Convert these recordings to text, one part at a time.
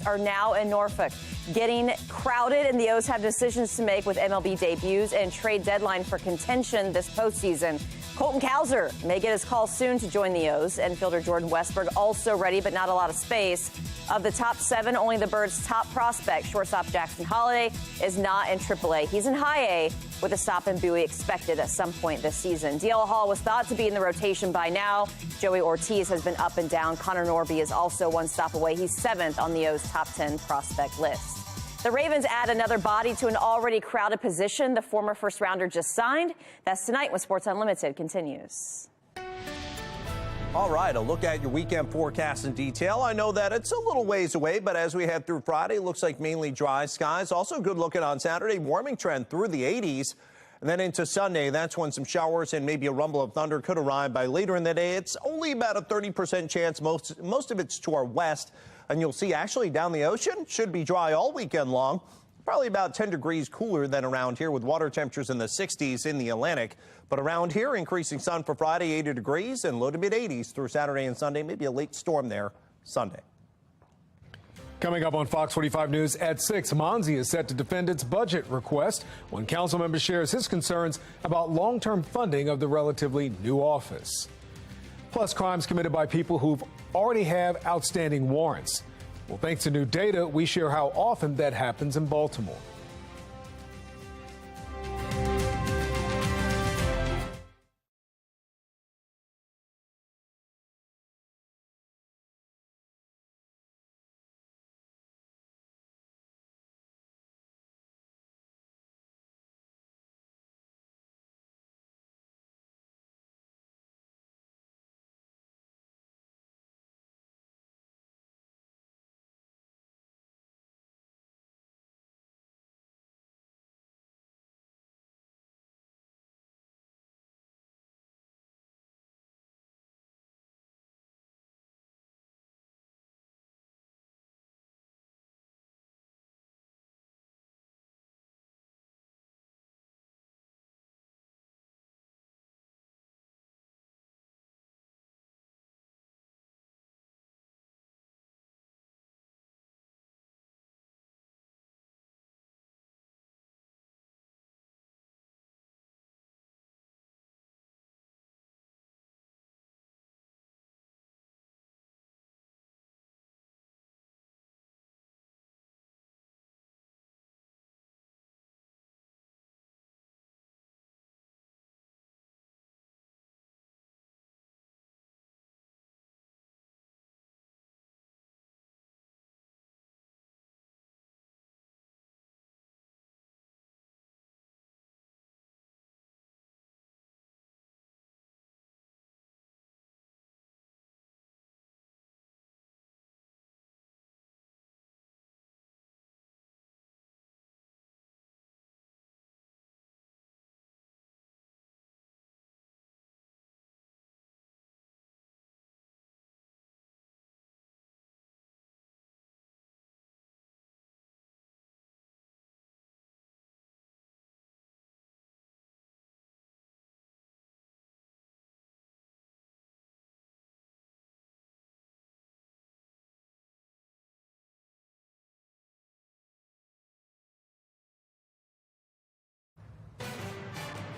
are now in Norfolk, getting crowded, and the O's have decisions to make with MLB debuts and trade deadline for contention this postseason. Colton Cowser may get his call soon to join the O's. Infielder Jordan Westburg also ready, but not a lot of space. Of the top 7, only the Birds' top prospect, shortstop Jackson Holliday, is not in AAA. He's in High A with a stop in Bowie expected at some point this season. DL Hall was thought to be in the rotation by now. Joey Ortiz has been up and down. Connor Norby is also one stop away. He's 7th on the O's top 10 prospect list. The Ravens add another body to an already crowded position. The former first-rounder just signed. That's tonight when Sports Unlimited continues. All right, a look at your weekend forecast in detail. I know that it's a little ways away, but as we head through Friday, looks like mainly dry skies. Also good looking on Saturday, warming trend through the 80s. And then into Sunday, that's when some showers and maybe a rumble of thunder could arrive by later in the day. It's only about a 30% chance. Most of it's to our west. And you'll see actually down the ocean, should be dry all weekend long. Probably about 10 degrees cooler than around here with water temperatures in the 60s in the Atlantic. But around here, increasing sun for Friday, 80 degrees and low to mid 80s through Saturday and Sunday. Maybe a late storm there Sunday. Coming up on Fox 45 News at 6, Monzi is set to defend its budget request when council member shares his concerns about long-term funding of the relatively new office. Plus, crimes committed by people who've already have outstanding warrants. Well, thanks to new data, we share how often that happens in Baltimore.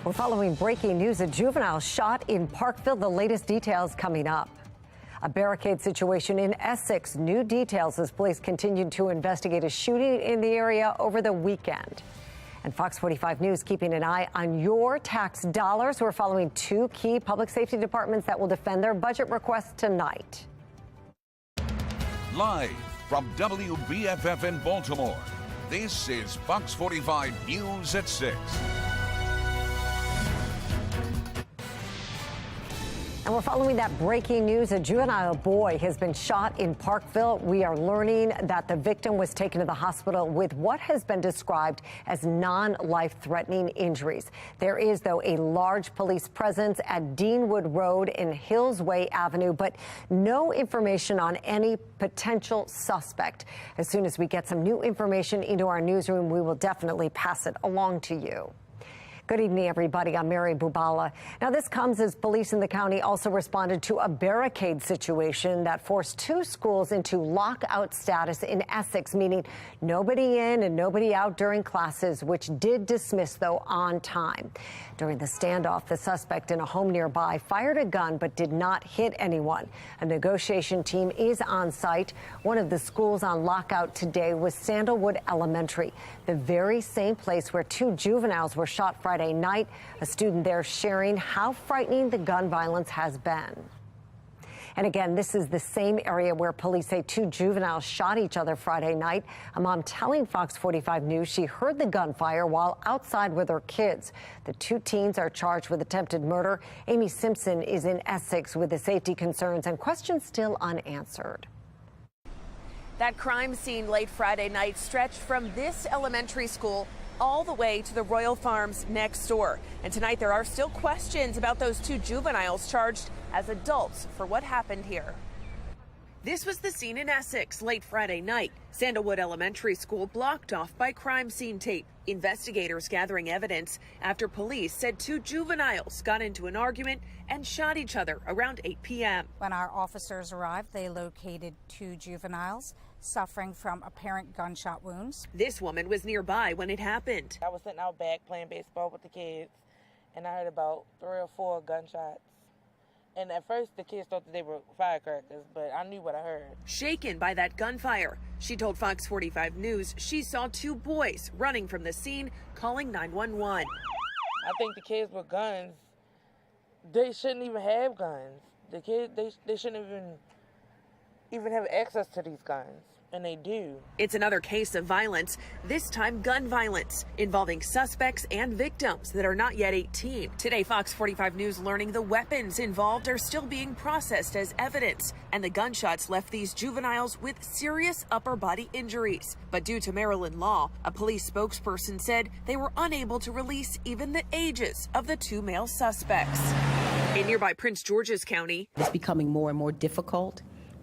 We're following breaking news. A juvenile shot in Parkville. The latest details coming up. A barricade situation in Essex. New details as police continued to investigate a shooting in the area over the weekend. And Fox 45 News keeping an eye on your tax dollars. We're following 2 key public safety departments that will defend their budget requests tonight. Live from WBFF in Baltimore, this is Fox 45 News at 6. And we're following that breaking news. A juvenile boy has been shot in Parkville. We are learning that the victim was taken to the hospital with what has been described as non-life-threatening injuries. There is, though, a large police presence at Deanwood Road and Hillsway Avenue, but no information on any potential suspect. As soon as we get some new information into our newsroom, we will definitely pass it along to you. Good evening, everybody. I'm Mary Bubala. Now, this comes as police in the county also responded to a barricade situation that forced 2 schools into lockout status in Essex, meaning nobody in and nobody out during classes, which did dismiss, though, on time. During the standoff, the suspect in a home nearby fired a gun but did not hit anyone. A negotiation team is on site. One of the schools on lockout today was Sandalwood Elementary, the very same place where 2 juveniles were shot Friday night. A student there sharing how frightening the gun violence has been. And again, this is the same area where police say 2 juveniles shot each other Friday night. A mom telling Fox 45 News she heard the gunfire while outside with her kids. The 2 teens are charged with attempted murder. Amy Simpson is in Essex with the safety concerns and questions still unanswered. That crime scene late Friday night stretched from this elementary school all the way to the Royal Farms next door. And tonight there are still questions about those 2 juveniles charged as adults for what happened here. This was the scene in Essex late Friday night. Sandalwood Elementary School blocked off by crime scene tape. Investigators gathering evidence after police said 2 juveniles got into an argument and shot each other around 8 p.m. When our officers arrived, they located 2 juveniles suffering from apparent gunshot wounds. This woman was nearby when it happened. I was sitting out back playing baseball with the kids, and I heard about 3 or 4 gunshots. And at first, the kids thought that they were firecrackers, but I knew what I heard. Shaken by that gunfire, she told Fox 45 News she saw 2 boys running from the scene, calling 911. I think the kids with guns, they shouldn't even have guns. The kids, they shouldn't even have access to these guns. And they do. It's another case of violence, this time gun violence, involving suspects and victims that are not yet 18. Today, Fox 45 News learning the weapons involved are still being processed as evidence, and the gunshots left these juveniles with serious upper body injuries. But due to Maryland law, a police spokesperson said they were unable to release even the ages of the 2 male suspects. In nearby Prince George's County, it's becoming more and more difficult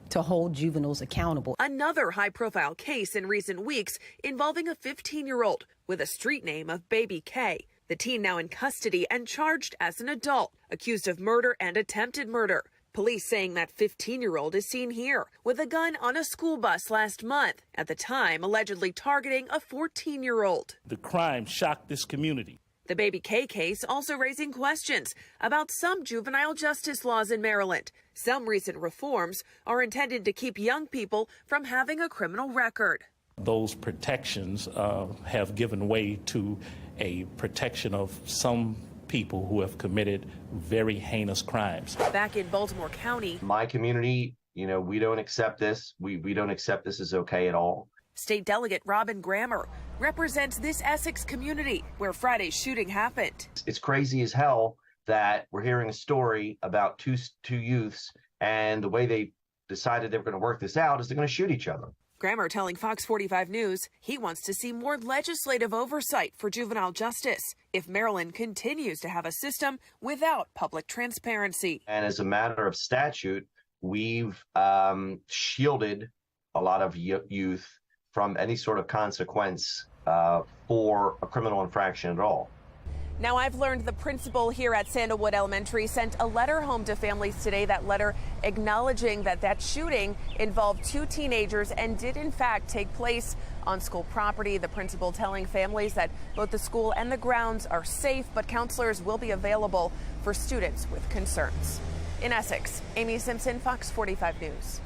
to hold juveniles accountable. Another high-profile case in recent weeks involving a 15-year-old with a street name of Baby K. The teen now in custody and charged as an adult, accused of murder and attempted murder. Police saying that 15-year-old is seen here with a gun on a school bus last month, at the time allegedly targeting a 14-year-old. The crime shocked this community. The Baby K case also raising questions about some juvenile justice laws in Maryland. Some recent reforms are intended to keep young people from having a criminal record. Those protections have given way to a protection of some people who have committed very heinous crimes. Back in Baltimore County, my community, we don't accept this. We don't accept this as okay at all. State Delegate Robin Grammer represents this Essex community where Friday's shooting happened. It's crazy as hell that we're hearing a story about two youths, and the way they decided they were going to work this out is they're going to shoot each other. Grammer telling Fox 45 News he wants to see more legislative oversight for juvenile justice if Maryland continues to have a system without public transparency. And as a matter of statute, we've shielded a lot of youth from any sort of consequence for a criminal infraction at all. Now, I've learned the principal here at Sandalwood Elementary sent a letter home to families today, that letter acknowledging that shooting involved 2 teenagers and did in fact take place on school property. The principal telling families that both the school and the grounds are safe, but counselors will be available for students with concerns. In Essex, Amy Simpson, Fox 45 News.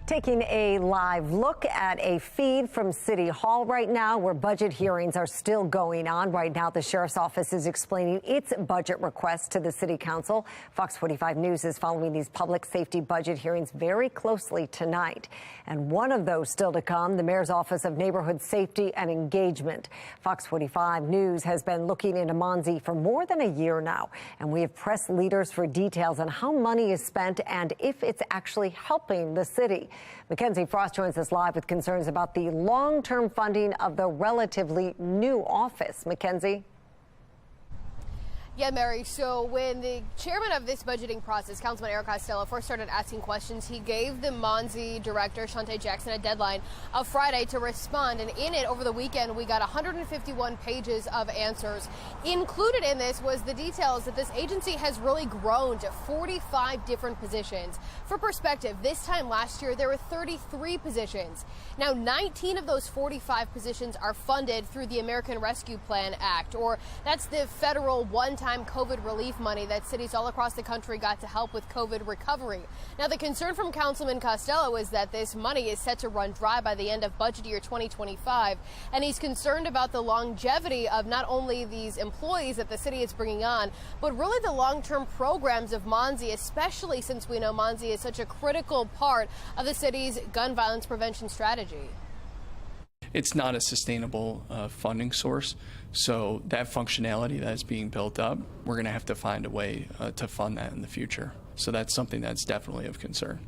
Taking a live look at a feed from City Hall right now, where budget hearings are still going on. Right now, the Sheriff's Office is explaining its budget request to the City Council. Fox 45 News is following these public safety budget hearings very closely tonight. And one of those still to come, the Mayor's Office of Neighborhood Safety and Engagement. Fox 45 News has been looking into Monzi for more than a year now. And we have pressed leaders for details on how money is spent and if it's actually helping the city. Mackenzie Frost joins us live with concerns about the long-term funding of the relatively new office. Mackenzie? Yeah, Mary. So when the chairman of this budgeting process, Councilman Eric Costello, first started asking questions, he gave the Monzi director, Shante Jackson, a deadline of Friday to respond. And in it, over the weekend, we got 151 pages of answers. Included in this was the details that this agency has really grown to 45 different positions. For perspective, this time last year, there were 33 positions. Now, 19 of those 45 positions are funded through the American Rescue Plan Act, or that's the federal one-time COVID relief money that cities all across the country got to help with COVID recovery. Now, the concern from Councilman Costello is that this money is set to run dry by the end of budget year 2025, and he's concerned about the longevity of not only these employees that the city is bringing on, but really the long-term programs of Monzi, especially since we know Monzi is such a critical part of the city's gun violence prevention strategy. It's not a sustainable funding source, so that functionality that's being built up, we're going to have to find a way to fund that in the future. So that's something that's definitely of concern.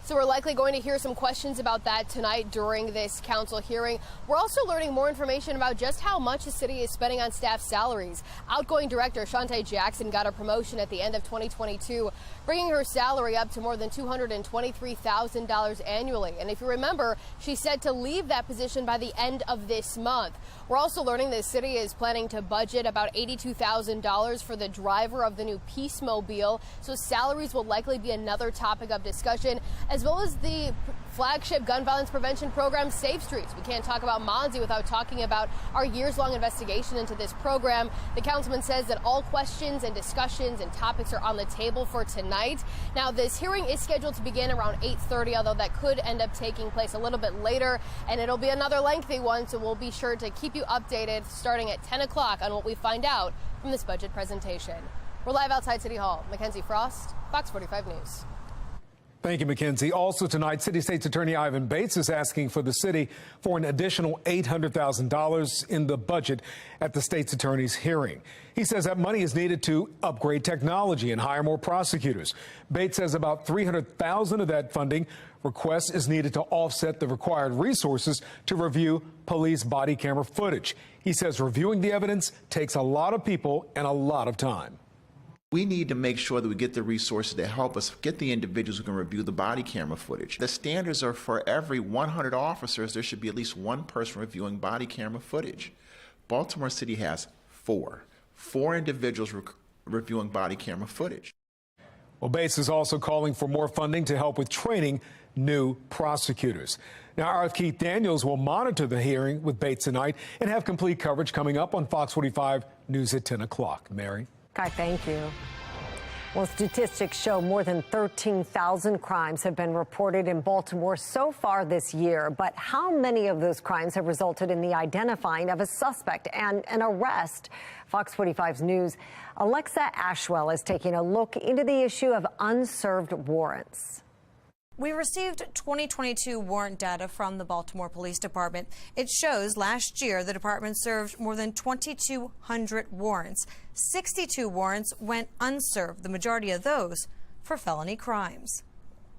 So we're likely going to hear some questions about that tonight during this council hearing. We're also learning more information about just how much the city is spending on staff salaries. Outgoing director Shante Jackson got a promotion at the end of 2022, bringing her salary up to more than $223,000 annually. And if you remember, she's set to leave that position by the end of this month. We're also learning the city is planning to budget about $82,000 for the driver of the new Peace Mobile. So salaries will likely be another topic of discussion, as well as the flagship gun violence prevention program, Safe Streets. We can't talk about Monzi without talking about our years-long investigation into this program. The councilman says that all questions and discussions and topics are on the table for tonight. Now, this hearing is scheduled to begin around 8:30, although that could end up taking place a little bit later, and it'll be another lengthy one, so we'll be sure to keep you updated starting at 10 o'clock on what we find out from this budget presentation. We're live outside City Hall. Mackenzie Frost, Fox 45 News. Thank you, Mackenzie. Also tonight, City State's Attorney Ivan Bates is asking for the city for an additional $800,000 in the budget at the state's attorney's hearing. He says that money is needed to upgrade technology and hire more prosecutors. Bates says about $300,000 of that funding request is needed to offset the required resources to review police body camera footage. He says reviewing the evidence takes a lot of people and a lot of time. We need to make sure that we get the resources to help us get the individuals who can review the body camera footage. The standards are for every 100 officers, there should be at least one person reviewing body camera footage. Baltimore City has four individuals reviewing body camera footage. Well, Bates is also calling for more funding to help with training new prosecutors. Now, our Keith Daniels will monitor the hearing with Bates tonight and have complete coverage coming up on Fox 45 News at 10 o'clock. Mary? Guy, thank you. Well, statistics show more than 13,000 crimes have been reported in Baltimore so far this year. But how many of those crimes have resulted in the identifying of a suspect and an arrest? Fox 45's News' Alexa Ashwell is taking a look into the issue of unserved warrants. We received 2022 warrant data from the Baltimore Police Department. It shows last year the department served more than 2,200 warrants. 62 warrants went unserved, the majority of those for felony crimes.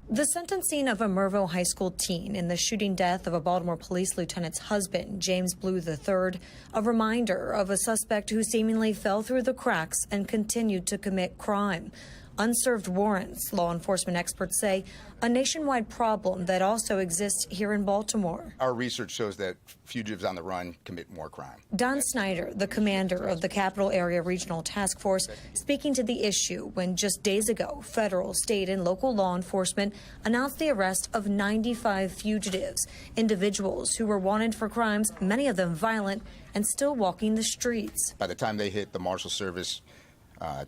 The sentencing of a Merville High School teen in the shooting death of a Baltimore police lieutenant's husband, James Blue III, a reminder of a suspect who seemingly fell through the cracks and continued to commit crime. Unserved warrants, law enforcement experts say, a nationwide problem that also exists here in Baltimore. Our research shows that fugitives on the run commit more crime. Don Snyder, the commander of the Capital Area Regional Task Force, speaking to the issue when just days ago, federal, state, and local law enforcement announced the arrest of 95 fugitives, individuals who were wanted for crimes, many of them violent, and still walking the streets. By the time they hit the Marshal Service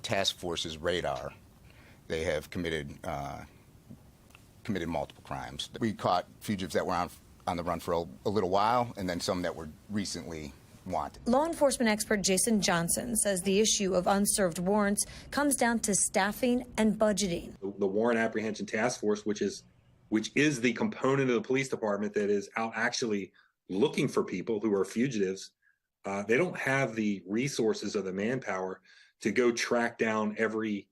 Task Force's radar, they have committed multiple crimes. We caught fugitives that were on the run for a little while, and then some that were recently wanted. Law enforcement expert Jason Johnson says the issue of unserved warrants comes down to staffing and budgeting. The Warrant Apprehension Task Force, which is the component of the police department that is out actually looking for people who are fugitives, they don't have the resources or the manpower to go track down every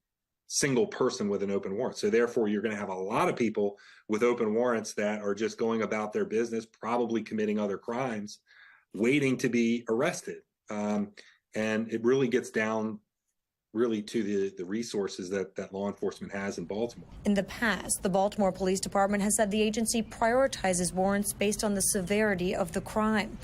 single person with an open warrant. So therefore, you're going to have a lot of people with open warrants that are just going about their business, probably committing other crimes, waiting to be arrested. And it really gets down really to the resources that law enforcement has in Baltimore. In the past, the Baltimore Police Department has said the agency prioritizes warrants based on the severity of the crime.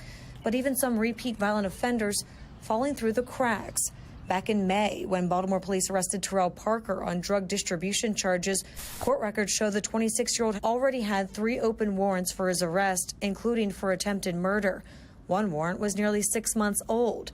But even some repeat violent offenders falling through the cracks. Back in May, when Baltimore police arrested Terrell Parker on drug distribution charges, court records show the 26-year-old already had 3 open warrants for his arrest, including for attempted murder. One warrant was nearly 6 months old.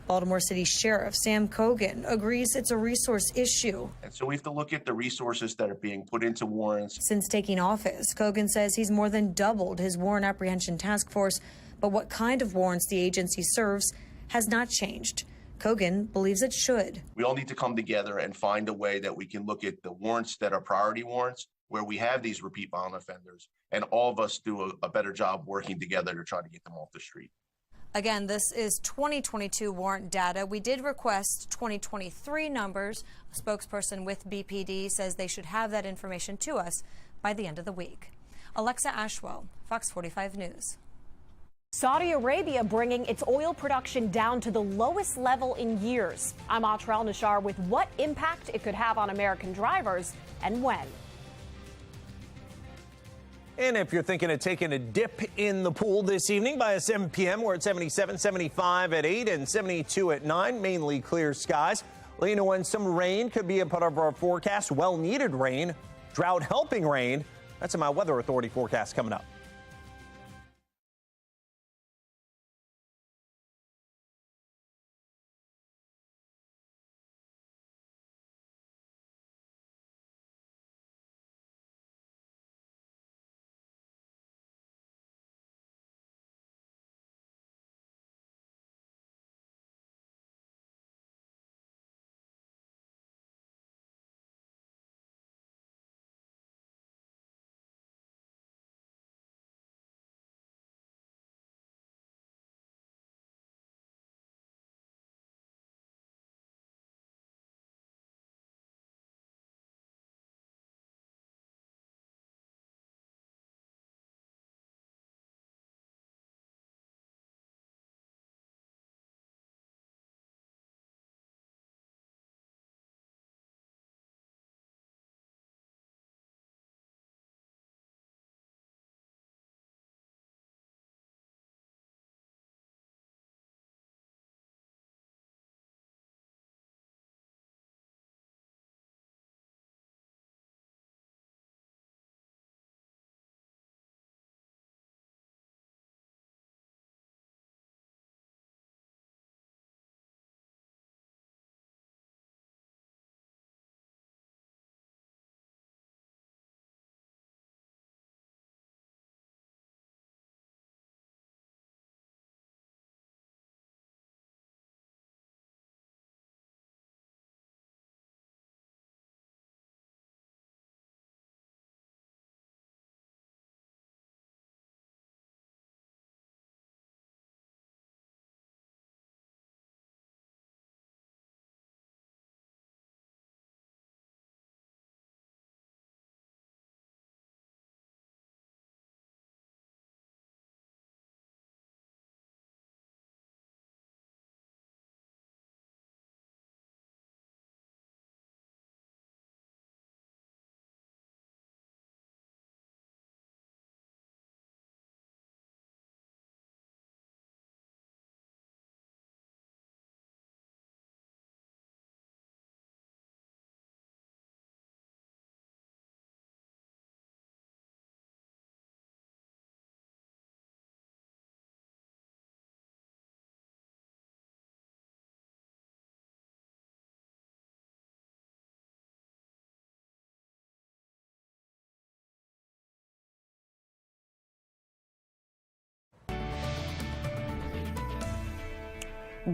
Baltimore City Sheriff Sam Cogan agrees it's a resource issue. And so we have to look at the resources that are being put into warrants. Since taking office, Cogan says he's more than doubled his warrant apprehension task force, but what kind of warrants the agency serves has not changed. Cogan believes it should. We all need to come together and find a way that we can look at the warrants that are priority warrants, where we have these repeat violent offenders, and all of us do a better job working together to try to get them off the street. Again, this is 2022 warrant data. We did request 2023 numbers. A spokesperson with BPD says they should have that information to us by the end of the week. Alexa Ashwell, Fox 45 News. Saudi Arabia bringing its oil production down to the lowest level in years. I'm Atrell Nashar with what impact it could have on American drivers and when. And if you're thinking of taking a dip in the pool this evening by 7 p.m., we're at 77, 75 at 8 and 72 at 9. Mainly clear skies. Let you know when some rain could be a part of our forecast. Well-needed rain, drought-helping rain. That's in my Weather Authority forecast coming up.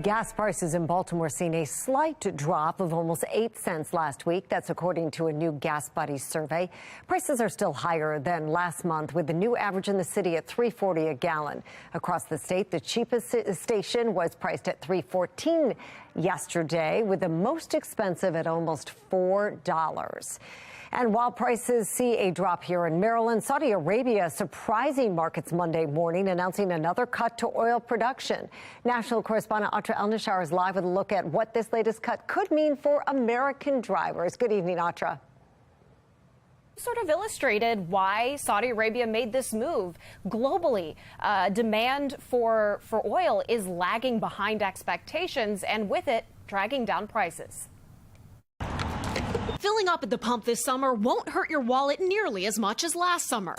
Gas prices in Baltimore seen a slight drop of almost 8 cents last week. That's according to a new Gas Buddies survey. Prices are still higher than last month, with the new average in the city at $3.40 a gallon. Across the state, the cheapest station was priced at $3.14 yesterday, with the most expensive at almost $4. And while prices see a drop here in Maryland, Saudi Arabia surprising markets Monday morning, announcing another cut to oil production. National correspondent Atra El-Nashar is live with a look at what this latest cut could mean for American drivers. Good evening, Atra. Sort of illustrated why Saudi Arabia made this move. Globally, demand for oil is lagging behind expectations, and with it, dragging down prices. Filling up at the pump this summer won't hurt your wallet nearly as much as last summer.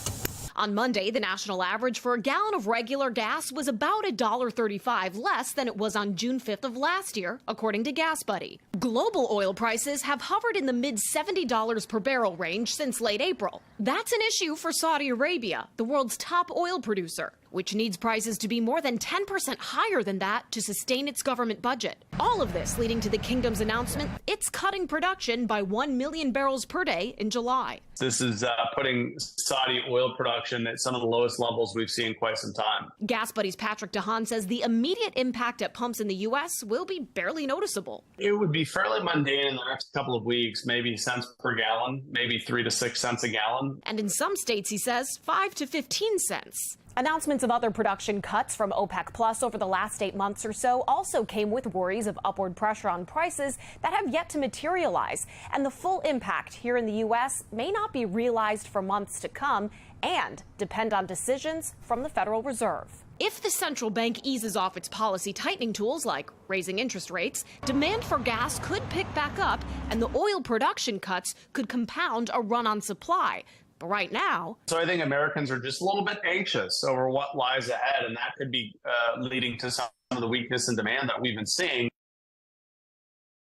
On Monday, the national average for a gallon of regular gas was about $1.35 less than it was on June 5th of last year, according to Gas Buddy. Global oil prices have hovered in the mid-$70 per barrel range since late April. That's an issue for Saudi Arabia, the world's top oil producer, which needs prices to be more than 10% higher than that to sustain its government budget. All of this leading to the kingdom's announcement it's cutting production by 1 million barrels per day in July. This is putting Saudi oil production at some of the lowest levels we've seen in quite some time. Gas Buddy's Patrick DeHaan says the immediate impact at pumps in the U.S. will be barely noticeable. It would be fairly mundane in the next couple of weeks, maybe cents per gallon, maybe 3 to 6 cents a gallon. And in some states, he says, 5 to 15 cents. Announcements of other production cuts from OPEC Plus over the last 8 months or so also came with worries of upward pressure on prices that have yet to materialize. And the full impact here in the U.S. may not be realized for months to come and depend on decisions from the Federal Reserve. If the central bank eases off its policy tightening tools like raising interest rates, demand for gas could pick back up and the oil production cuts could compound a run on supply. But right now. So I think Americans are just a little bit anxious over what lies ahead, and that could be leading to some of the weakness in demand that we've been seeing.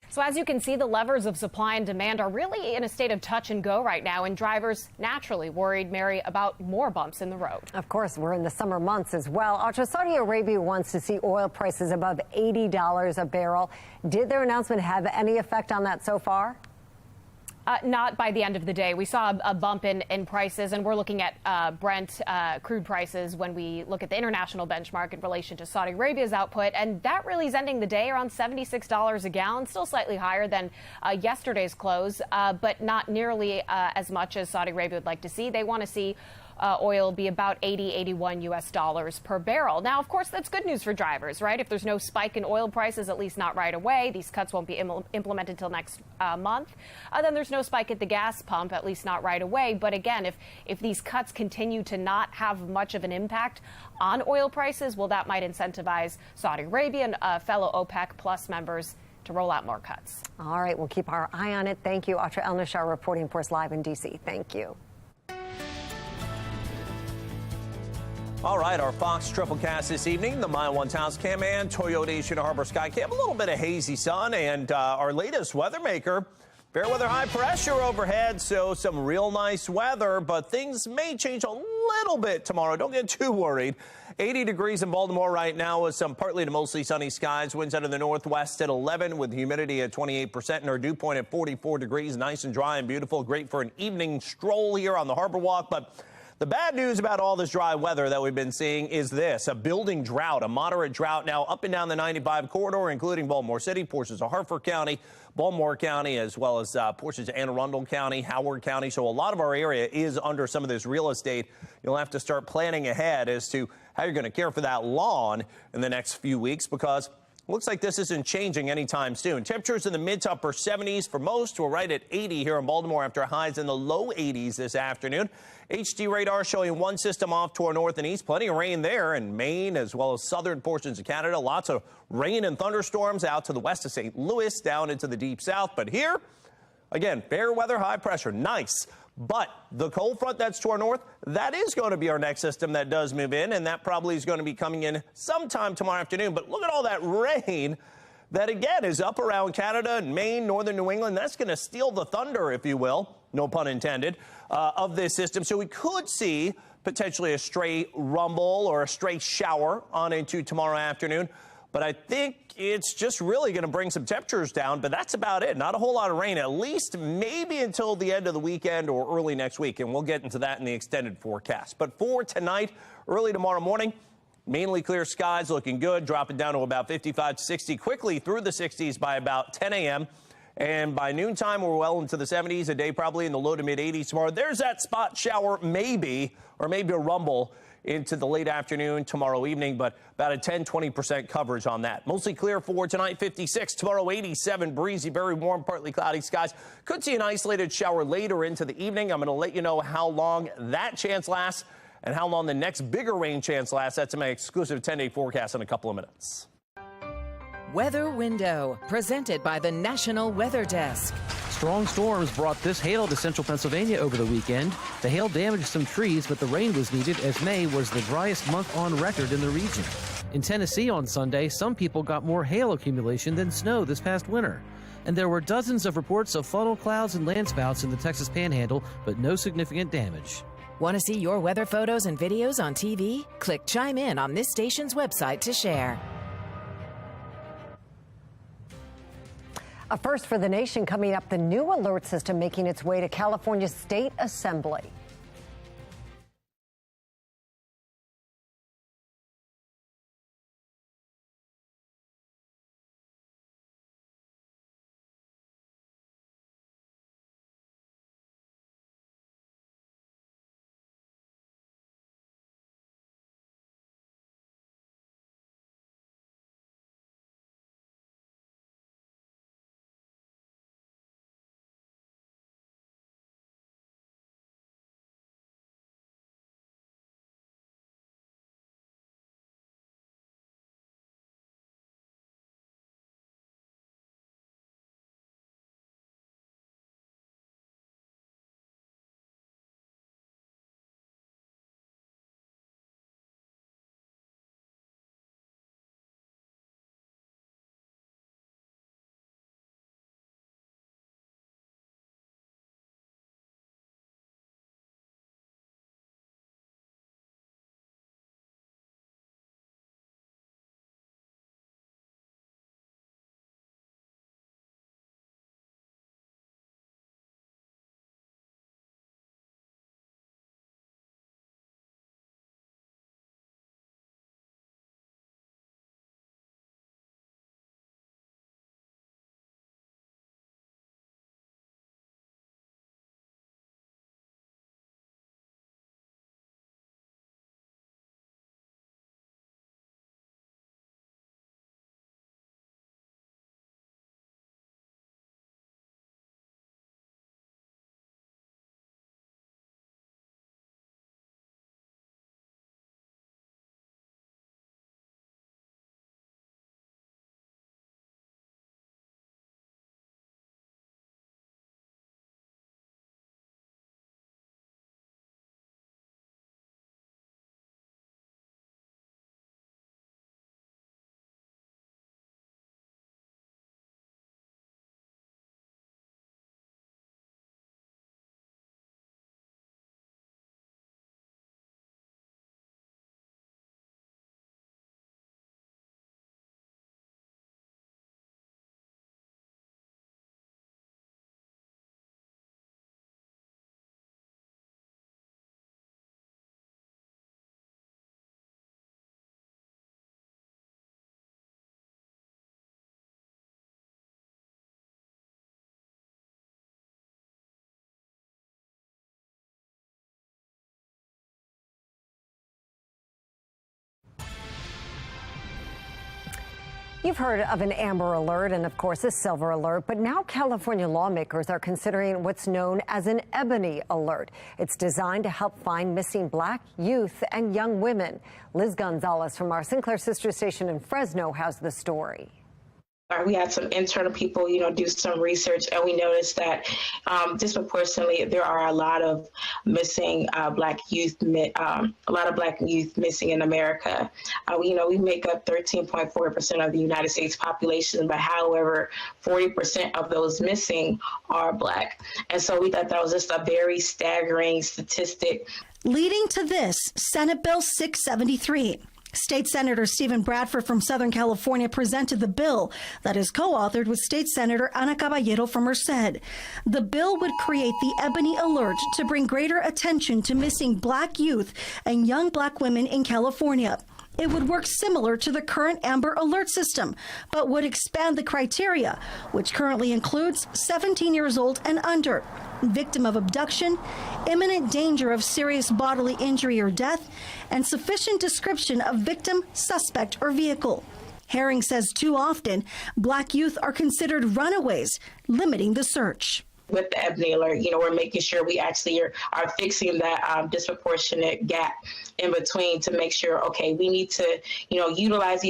So as you can see, the levers of supply and demand are really in a state of touch and go right now, and drivers naturally worried, Mary, about more bumps in the road. Of course, we're in the summer months as well. Saudi Arabia wants to see oil prices above $80 a barrel. Did their announcement have any effect on that so far? Not by the end of the day. We saw a bump in prices, and we're looking at Brent crude prices when we look at the international benchmark in relation to Saudi Arabia's output, and that really is ending the day around $76 a gallon, still slightly higher than yesterday's close, but not nearly as much as Saudi Arabia would like to see. They want to see oil be about $81 US per barrel. Now, of course, that's good news for drivers, right? If there's no spike in oil prices, at least not right away, these cuts won't be implemented until next month. Then there's no spike at the gas pump, at least not right away. But again, if these cuts continue to not have much of an impact on oil prices, well, that might incentivize Saudi Arabia and fellow OPEC Plus members to roll out more cuts. All right, we'll keep our eye on it. Thank you, Atra El-Nashar, reporting for us live in D.C. Thank you. All right, our Fox triple cast this evening, the Mile 1 Towns Cam and Toyota Eastern Harbor Sky Cam. A little bit of hazy sun, and our latest weather maker, fair weather high pressure overhead, so some real nice weather, but things may change a little bit tomorrow. Don't get too worried. 80 degrees in Baltimore right now with some partly to mostly sunny skies. Winds out of the northwest at 11 with humidity at 28% and our dew point at 44 degrees. Nice and dry and beautiful. Great for an evening stroll here on the Harbor Walk, but the bad news about all this dry weather that we've been seeing is this, a building drought, a moderate drought now up and down the 95 corridor, including Baltimore City, portions of Harford County, Baltimore County, as well as portions of Anne Arundel County, Howard County. So a lot of our area is under some of this real estate. You'll have to start planning ahead as to how you're going to care for that lawn in the next few weeks, because looks like this isn't changing anytime soon. Temperatures in the mid to upper 70s for most. We're right at 80 here in Baltimore after highs in the low 80s this afternoon. HD radar showing one system off to our north and east. Plenty of rain there in Maine as well as southern portions of Canada. Lots of rain and thunderstorms out to the west of St. Louis, down into the deep south. But here, again, fair weather, high pressure. Nice. But the cold front that's to our north, that is going to be our next system that does move in, and that probably is going to be coming in sometime tomorrow afternoon. But look at all that rain that, again, is up around Canada and Maine, northern New England. That's going to steal the thunder, if you will, no pun intended, of this system. So we could see potentially a stray rumble or a stray shower on into tomorrow afternoon. But I think it's just really going to bring some temperatures down. But that's about it. Not a whole lot of rain, at least maybe until the end of the weekend or early next week. And we'll get into that in the extended forecast. But for tonight, early tomorrow morning, mainly clear skies, looking good, dropping down to about 55 to 60, quickly through the 60s by about 10 a.m. And by noontime, we're well into the 70s, a day probably in the low to mid 80s tomorrow. There's that spot shower maybe, or maybe a rumble into the late afternoon tomorrow evening, but about a 10-20% coverage on that. Mostly clear for tonight, 56. Tomorrow, 87, breezy, very warm, partly cloudy skies. Could see an isolated shower later into the evening. I'm going to let you know how long that chance lasts and how long the next bigger rain chance lasts. That's my exclusive 10-day forecast in a couple of minutes. Weather Window, presented by the National Weather Desk. Strong storms brought this hail to central Pennsylvania over the weekend. The hail damaged some trees, but the rain was needed as May was the driest month on record in the region. In Tennessee on Sunday, some people got more hail accumulation than snow this past winter. And there were dozens of reports of funnel clouds and landspouts in the Texas Panhandle, but no significant damage. Want to see your weather photos and videos on TV? Click Chime In on this station's website to share. A first for the nation coming up, the new alert system making its way to California's State Assembly. You've heard of an Amber Alert and, of course, a Silver Alert, but now California lawmakers are considering what's known as an Ebony Alert. It's designed to help find missing Black youth and young women. Liz Gonzalez from our Sinclair sister station in Fresno has the story. We had some internal people, do some research, and we noticed that disproportionately there are a lot of missing Black youth, a lot of Black youth missing in America. We make up 13.4% of the United States population, but however, 40% of those missing are Black. And so we thought that was just a very staggering statistic. Leading to this, Senate Bill 673. State Senator Stephen Bradford from Southern California presented the bill that is co-authored with State Senator Ana Caballero from Merced. The bill would create the Ebony Alert to bring greater attention to missing Black youth and young Black women in California. It would work similar to the current Amber Alert system, but would expand the criteria, which currently includes 17 years old and under, victim of abduction, imminent danger of serious bodily injury or death, and sufficient description of victim, suspect, or vehicle. Herring says too often, Black youth are considered runaways, limiting the search. With the Ebony Alert, we're making sure we actually are fixing that disproportionate gap in between to make sure, okay, we need to, utilize these